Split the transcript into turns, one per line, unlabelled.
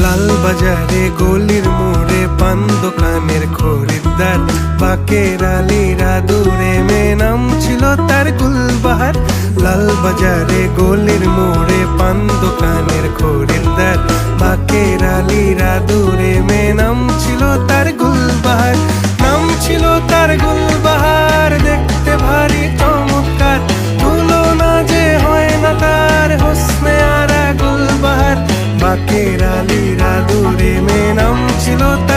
লাল বাজারে গলির মোড়ে পান দোকানের খরিদ্দার, বাকের আলীরা দূরে মেয়ে নাম ছিল তার গুলবাহার। লাল বাজারে গলির মোড়ে পান দোকানের খরিদ্দার, বাকের আলীরা দূরে মেয়ে নাম ছিল তার গুলবাহার। নাম ছিল তার গুলবাহার, দেখতে ভারী চমৎকার, তুলনা যে হয় না তার হোসনে আরা গুলবাহার। বাকের আলীরা দূরে মেয়ে নাম ছিল তার